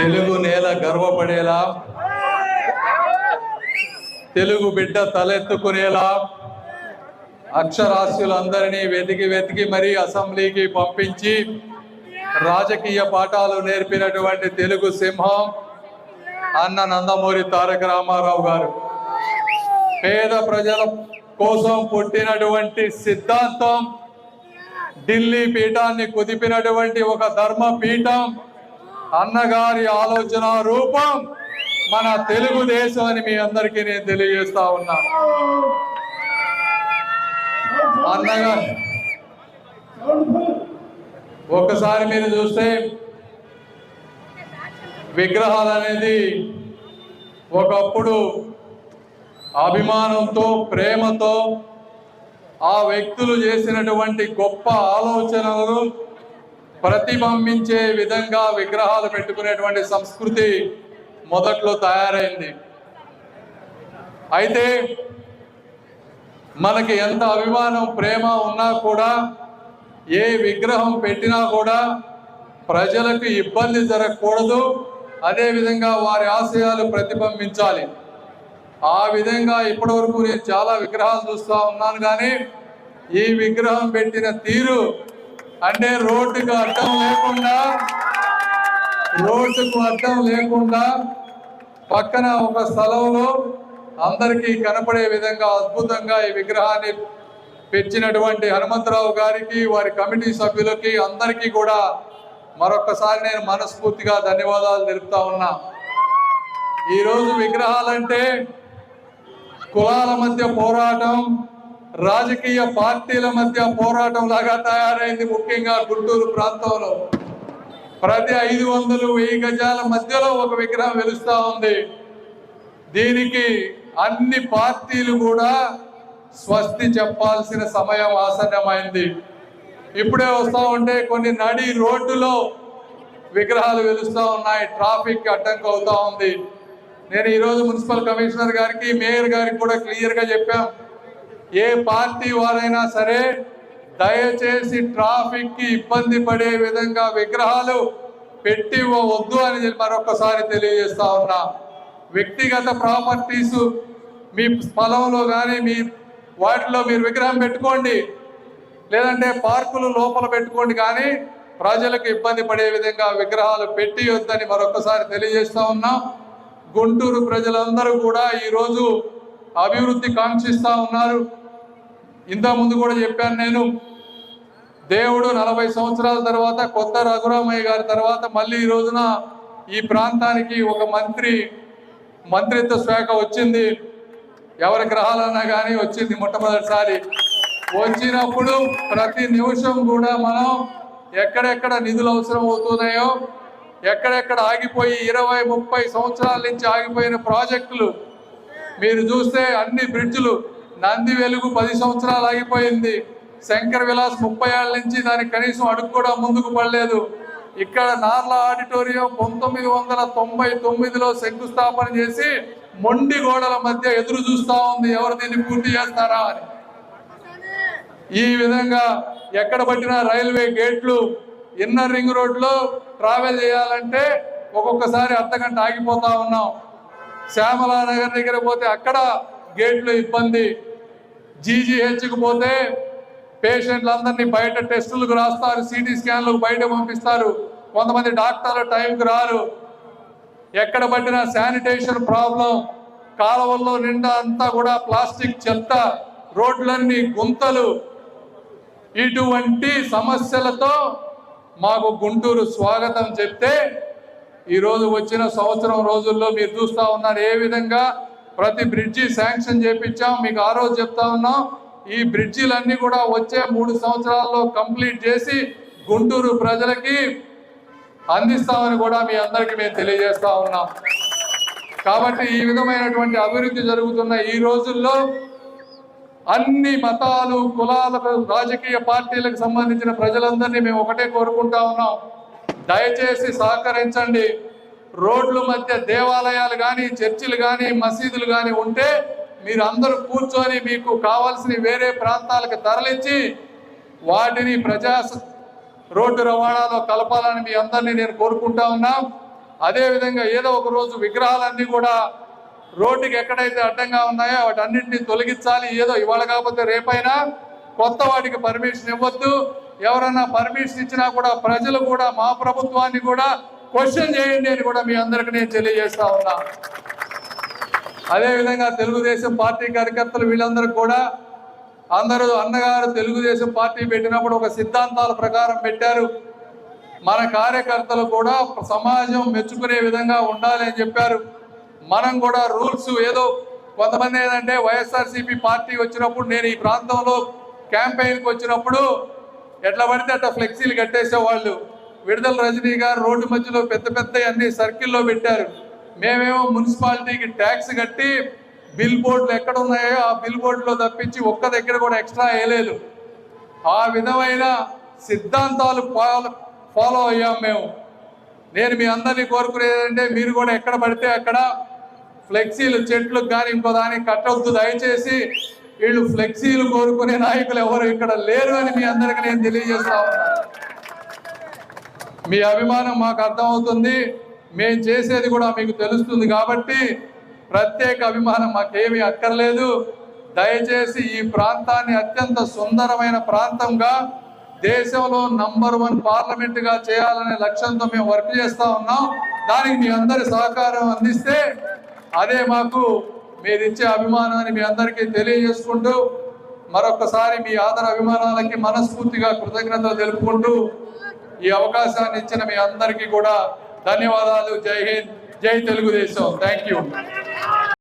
తెలుగు నేల గర్వపడేలా, తెలుగు బిడ్డ తలెత్తుకునేలా అక్షరాస్యులందరినీ వెతికి మరీ అసెంబ్లీకి పంపించి రాజకీయ పాఠాలు నేర్పినటువంటి తెలుగు సింహం అన్న నందమూరి తారక రామారావు గారు. పేద ప్రజల కోసం పుట్టినటువంటి సిద్ధాంతం, ఢిల్లీ పీఠాన్ని కుదిపినటువంటి ఒక ధర్మ పీఠం, అన్నగారి ఆలోచన రూపం మన తెలుగుదేశం అని మీ అందరికీ నేను తెలియజేస్తా ఉన్నా. అన్నగారు ఒక్కసారి మీరు చూస్తే విగ్రహాలు అనేది ఒకప్పుడు అభిమానంతో, ప్రేమతో ఆ వ్యక్తులు చేసినటువంటి గొప్ప ఆలోచనలను ప్రతిబింబించే విధంగా విగ్రహాలు పెట్టుకునేటువంటి సంస్కృతి మొదట్లో తయారైంది. అయితే మనకి ఎంత అభిమానం, ప్రేమ ఉన్నా కూడా, ఏ విగ్రహం పెట్టినా కూడా ప్రజలకు ఇబ్బంది జరగకూడదు, అదేవిధంగా వారి ఆశయాలు ప్రతిబింబించాలి. ఆ విధంగా ఇప్పటివరకు నేను చాలా విగ్రహాలు చూస్తూ ఉన్నాను. కానీ ఈ విగ్రహం పెట్టిన తీరు అంటే రోడ్డుకు అడ్డం లేకుండా పక్కన ఒక స్థలంలో అందరికీ కనపడే విధంగా అద్భుతంగా ఈ విగ్రహాన్ని పెంచినటువంటి హనుమంతరావు గారికి, వారి కమిటీ సభ్యులకి అందరికీ కూడా మరొక్కసారి నేను మనస్ఫూర్తిగా ధన్యవాదాలు తెలుపుతా ఉన్నా. ఈరోజు విగ్రహాలంటే కులాల మధ్య పోరాటం, రాజకీయ పార్టీల మధ్య పోరాటం లాగా తయారైంది. ముఖ్యంగా గుంటూరు ప్రాంతంలో ప్రతి 500-1000 గజాల మధ్యలో ఒక విగ్రహం వెలుస్తూ ఉంది. దీనికి అన్ని పార్టీలు కూడా స్వస్తి చెప్పాల్సిన సమయం ఆసన్నమైంది. ఇప్పుడే వస్తూ ఉంటే కొన్ని నడి రోడ్డులో విగ్రహాలు వెలుస్తూ ఉన్నాయి, ట్రాఫిక్ అడ్డంకి అవుతా ఉంది. నేను ఈరోజు మున్సిపల్ కమిషనర్ గారికి, మేయర్ గారికి కూడా క్లియర్గా చెప్పాం, ఏ పార్టీ వారైనా సరే దయచేసి ట్రాఫిక్ కి ఇబ్బంది పడే విధంగా విగ్రహాలు పెట్టి వద్దు అని మరొకసారి తెలియజేస్తా ఉన్నా. వ్యక్తిగత ప్రాపర్టీస్ మీ స్థలంలో కానీ మీ వాటిలో మీరు విగ్రహం పెట్టుకోండి, లేదంటే పార్కులు లోపల పెట్టుకోండి, కానీ ప్రజలకు ఇబ్బంది పడే విధంగా విగ్రహాలు పెట్టి వద్దని మరొకసారి తెలియజేస్తా ఉన్నాం. గుంటూరు ప్రజలందరూ కూడా ఈరోజు అభివృద్ధి కాంక్షిస్తూ ఉన్నారు. ఇంతకుముందు కూడా చెప్పాను నేను, దేవుడు 40 సంవత్సరాల తర్వాత కొత్త రఘురామయ్య గారి తర్వాత మళ్ళీ ఈ రోజున ఈ ప్రాంతానికి ఒక మంత్రిత్వ శాఖ వచ్చింది. ఎవరి గ్రహాలన్నా కానీ వచ్చింది మొట్టమొదటిసారి. వచ్చినప్పుడు ప్రతి నిమిషం కూడా మనం ఎక్కడెక్కడ నిధులు అవసరం అవుతున్నాయో, ఎక్కడెక్కడ ఆగిపోయి 20-30 సంవత్సరాల నుంచి ఆగిపోయిన ప్రాజెక్టులు మీరు చూస్తే అన్ని బ్రిడ్జ్లు, నంది వెలుగు 10 సంవత్సరాలు ఆగిపోయింది, శంకర్ విలాస్ 30 ఏళ్ళ నుంచి దానికి కనీసం అడుగు కూడా ముందుకు పడలేదు. ఇక్కడ నార్లా ఆడిటోరియం 1999లో శంకుస్థాపన చేసి మొండి గోడల మధ్య ఎదురు చూస్తూ ఉంది, ఎవరు దీన్ని పూర్తి చేస్తారా అని. ఈ విధంగా ఎక్కడ పట్టినా రైల్వే గేట్లు, ఇన్నర్ రింగ్ రోడ్లో ట్రావెల్ చేయాలంటే ఒక్కొక్కసారి అర్ధగంట ఆగిపోతా ఉన్నాం. శ్యామలా నగర్ దగ్గర పోతే అక్కడ గేట్లు ఇబ్బంది. జీజీహెచ్కి పోతే పేషెంట్లందరినీ బయట టెస్టులకు రాస్తారు, సిటీ స్కాన్లకు బయట పంపిస్తారు, కొంతమంది డాక్టర్లు టైంకి రారు. ఎక్కడ పట్టినా శానిటేషన్ ప్రాబ్లం, కాలువల్లో నిండా అంతా కూడా ప్లాస్టిక్ చెత్త, రోడ్లన్నీ గుంతలు. ఇటువంటి సమస్యలతో మాకు గుంటూరు స్వాగతం చెప్తే ఈరోజు వచ్చిన సంవత్సరం రోజుల్లో మీరు చూస్తూ ఉన్నారు ఏ విధంగా ప్రతి బ్రిడ్జి శాంక్షన్ చేపించాం. మీకు ఆ రోజు చెప్తా ఉన్నాం, ఈ బ్రిడ్జిలన్నీ కూడా వచ్చే 3 సంవత్సరాల్లో కంప్లీట్ చేసి గుంటూరు ప్రజలకి అందిస్తామని కూడా మీ అందరికీ మేము తెలియజేస్తా ఉన్నాం. కాబట్టి ఈ విధమైనటువంటి అభివృద్ధి జరుగుతున్న ఈ రోజుల్లో అన్ని మతాలు, కులాలకు, రాజకీయ పార్టీలకు సంబంధించిన ప్రజలందరినీ మేము ఒకటే కోరుకుంటా ఉన్నాం, దయచేసి సహకరించండి. రోడ్ల మధ్య దేవాలయాలు కానీ, చర్చిలు కానీ, మసీదులు కానీ ఉంటే మీరు అందరూ కూర్చొని మీకు కావాల్సిన వేరే ప్రాంతాలకు తరలించి వాటిని ప్రజా రోడ్డు రవాణాలో కలపాలని మీ అందరినీ నేను కోరుకుంటా ఉన్నా. అదేవిధంగా ఏదో ఒక రోజు విగ్రహాలన్నీ కూడా రోడ్డుకి ఎక్కడైతే అడ్డంగా ఉన్నాయో వాటన్నింటినీ తొలగించాలి. ఏదో ఇవాళ కాకపోతే రేపైనా కొత్త వాటికి పర్మిషన్ ఇవ్వద్దు. ఎవరన్నా పర్మిషన్ ఇచ్చినా కూడా ప్రజలు కూడా మా ప్రభుత్వాన్ని కూడా క్వశ్చన్ చేయండి అని కూడా మీ అందరికీ నేను తెలియజేస్తా ఉన్నా. అదేవిధంగా తెలుగుదేశం పార్టీ కార్యకర్తలు వీళ్ళందరూ కూడా అందరూ అన్నగారు తెలుగుదేశం పార్టీ పెట్టినప్పుడు ఒక సిద్ధాంతాల ప్రకారం పెట్టారు. మన కార్యకర్తలు కూడా సమాజం మెచ్చుకునే విధంగా ఉండాలి అని చెప్పారు. మనం కూడా రూల్స్ ఏదో కొంతమంది ఏంటంటే వైఎస్ఆర్సీపీ పార్టీ వచ్చినప్పుడు నేను ఈ ప్రాంతంలో క్యాంపెయిన్కి వచ్చినప్పుడు ఎట్లా పడితే అట్లా ఫ్లెక్సీలు కట్టేసేవాళ్ళు. విడుదల రజనీ గారు రోడ్డు మధ్యలో పెద్ద పెద్ద అన్ని సర్కిల్లో పెట్టారు. మేమేమో మున్సిపాలిటీకి ట్యాక్స్ కట్టి బిల్ బోర్డులు ఎక్కడ ఉన్నాయో ఆ బిల్ బోర్డులో తప్పించి ఒక్క దగ్గర కూడా ఎక్స్ట్రా వేయలేదు. ఆ విధమైన సిద్ధాంతాలు ఫాలో అయ్యాం మేము. నేను మీ అందరినీ కోరుకునేదంటే మీరు కూడా ఎక్కడ పడితే అక్కడ ఫ్లెక్సీలు చెట్లకు కానీ ఇంకో దానికి కట్టవద్దు. దయచేసి వీళ్ళు ఫ్లెక్సీలు కోరుకునే నాయకులు ఎవరు ఇక్కడ లేరు అని మీ అందరికీ నేను తెలియజేస్తా ఉన్నా. మీ అభిమానం మాకు అర్థమవుతుంది, మేము చేసేది కూడా మీకు తెలుస్తుంది. కాబట్టి ప్రత్యేక అభిమానం మాకేమీ అక్కర్లేదు. దయచేసి ఈ ప్రాంతాన్ని అత్యంత సుందరమైన ప్రాంతంగా దేశంలో నంబర్ 1 పార్లమెంటుగా చేయాలనే లక్ష్యంతో మేము వర్క్ చేస్తా ఉన్నాం. దానికి మీ అందరి సహకారం అందిస్తే అదే మాకు మీరు ఇచ్చే అభిమానాన్ని మీ అందరికీ తెలియజేసుకుంటూ మరొకసారి మీ ఆదర అభిమానాలకి మనస్ఫూర్తిగా కృతజ్ఞతలు తెలుపుకుంటూ ఈ అవకాశాన్ని ఇచ్చిన మీ అందరికీ కూడా ధన్యవాదాలు. జై హింద్, జై తెలుగుదేశం. Thank you.